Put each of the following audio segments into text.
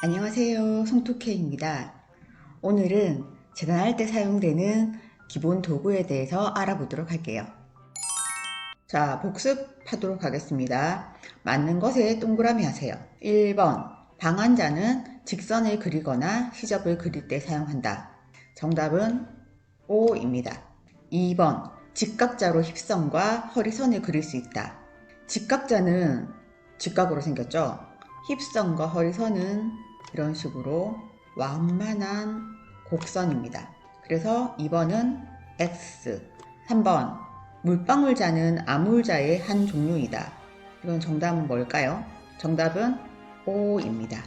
안녕하세요. 송토케입니다. 오늘은 재단할 때 사용되는 기본 도구에 대해서 알아보도록 할게요. 자, 복습하도록 하겠습니다. 맞는 것에 동그라미 하세요. 1번, 방한자는 직선을 그리거나 시접을 그릴 때 사용한다. 정답은 O입니다. 2번, 직각자로 힙선과 허리선을 그릴 수 있다. 직각자는 직각으로 생겼죠? 힙선과 허리선은 이런 식으로 완만한 곡선입니다. 그래서 2번은 X. 3번, 물방울자는 아물자의 한 종류이다. 이건 정답은 뭘까요? 정답은 O입니다.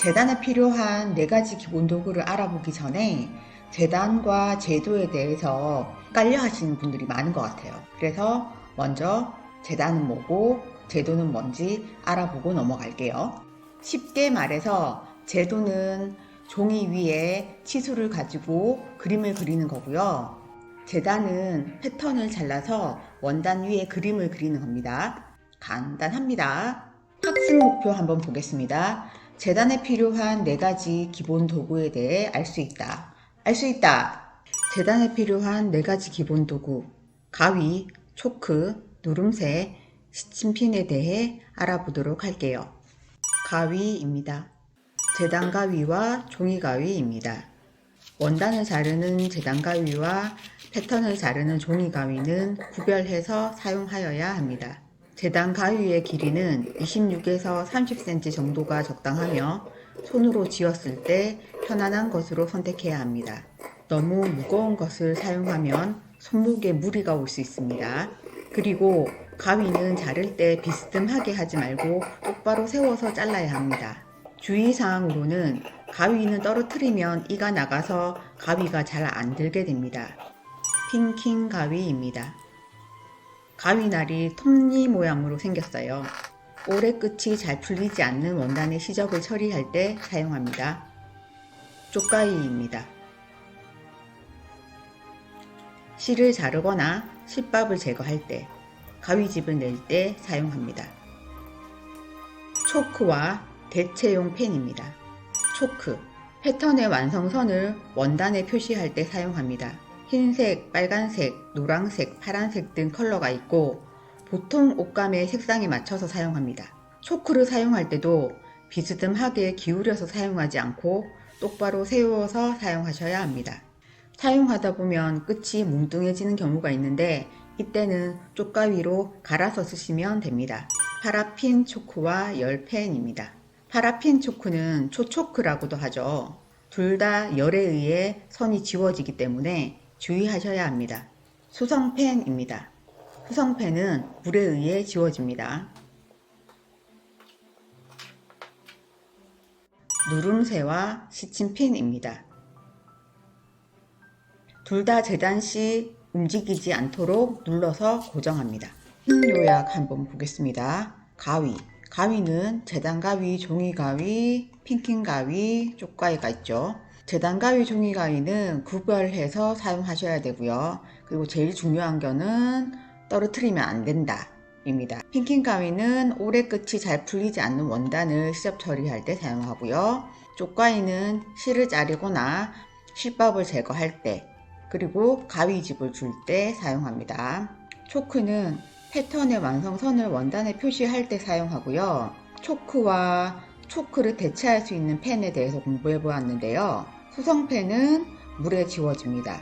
재단에 필요한 4가지 기본 도구를 알아보기 전에 재단과 제도에 대해서 헷갈려 하시는 분들이 많은 것 같아요. 그래서 먼저 재단은 뭐고 제도는 뭔지 알아보고 넘어갈게요. 쉽게 말해서 제도는 종이 위에 치수를 가지고 그림을 그리는 거고요. 재단은 패턴을 잘라서 원단 위에 그림을 그리는 겁니다. 간단합니다. 학습 목표 한번 보겠습니다. 재단에 필요한 4가지 기본 도구에 대해 알 수 있다. 알 수 있다. 재단에 필요한 4가지 기본 도구, 가위, 초크, 누름새, 시침핀에 대해 알아보도록 할게요. 가위입니다. 재단 가위와 종이 가위입니다. 원단을 자르는 재단 가위와 패턴을 자르는 종이 가위는 구별해서 사용하여야 합니다. 재단 가위의 길이는 26에서 30cm 정도가 적당하며 손으로 쥐었을 때 편안한 것으로 선택해야 합니다. 너무 무거운 것을 사용하면 손목에 무리가 올 수 있습니다. 그리고 가위는 자를 때 비스듬하게 하지 말고 똑바로 세워서 잘라야 합니다. 주의사항으로는 가위는 떨어뜨리면 이가 나가서 가위가 잘 안 들게 됩니다. 핑킹 가위입니다. 가위날이 톱니 모양으로 생겼어요. 오래 끝이 잘 풀리지 않는 원단의 시접을 처리할 때 사용합니다. 쪽가위입니다. 실을 자르거나 실밥을 제거할 때, 가위집을 낼 때 사용합니다. 초크와 대체용 펜입니다. 초크, 패턴의 완성선을 원단에 표시할 때 사용합니다. 흰색, 빨간색, 노란색, 파란색 등 컬러가 있고 보통 옷감의 색상에 맞춰서 사용합니다. 초크를 사용할 때도 비스듬하게 기울여서 사용하지 않고 똑바로 세워서 사용하셔야 합니다. 사용하다 보면 끝이 뭉뚱해지는 경우가 있는데 이때는 쪽가위로 갈아서 쓰시면 됩니다. 파라핀 초크와 열펜입니다. 파라핀 초크는 초초크라고도 하죠. 둘 다 열에 의해 선이 지워지기 때문에 주의하셔야 합니다. 수성펜입니다. 수성펜은 물에 의해 지워집니다. 누름새와 시침핀입니다. 둘 다 재단 시 움직이지 않도록 눌러서 고정합니다. 요약 한번 보겠습니다. 가위. 가위는 재단 가위, 종이 가위, 핑킹 가위, 쪽가위가 있죠. 재단 가위, 종이 가위는 구별해서 사용하셔야 되고요. 그리고 제일 중요한 거는 떨어뜨리면 안 된다. 입니다. 핑킹 가위는 오래 끝이 잘 풀리지 않는 원단을 시접 처리할 때 사용하고요. 쪽가위는 실을 자르거나 실밥을 제거할 때 그리고 가위집을 줄 때 사용합니다. 초크는 패턴의 완성선을 원단에 표시할 때 사용하고요. 초크와 초크를 대체할 수 있는 펜에 대해서 공부해 보았는데요. 수성펜은 물에 지워집니다.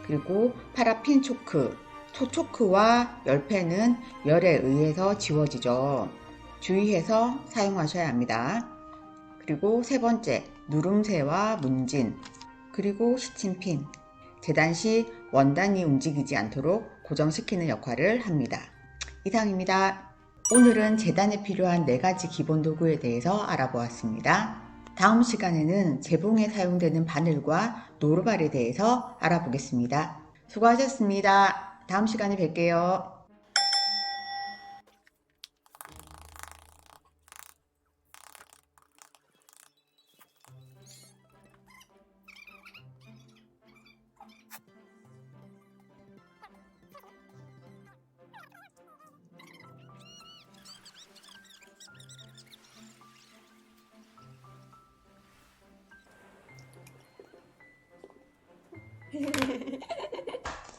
그리고 파라핀 초크, 초초크와 열펜은 열에 의해서 지워지죠. 주의해서 사용하셔야 합니다. 그리고 세 번째, 누름새와 문진, 그리고 시침핀. 재단 시 원단이 움직이지 않도록 고정시키는 역할을 합니다. 이상입니다. 오늘은 재단에 필요한 4가지 기본 도구에 대해서 알아보았습니다. 다음 시간에는 재봉에 사용되는 바늘과 노루발에 대해서 알아보겠습니다. 수고하셨습니다. 다음 시간에 뵐게요.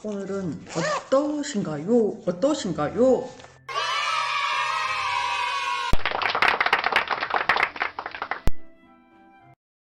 오늘은 어떠신가요? 어떠신가요?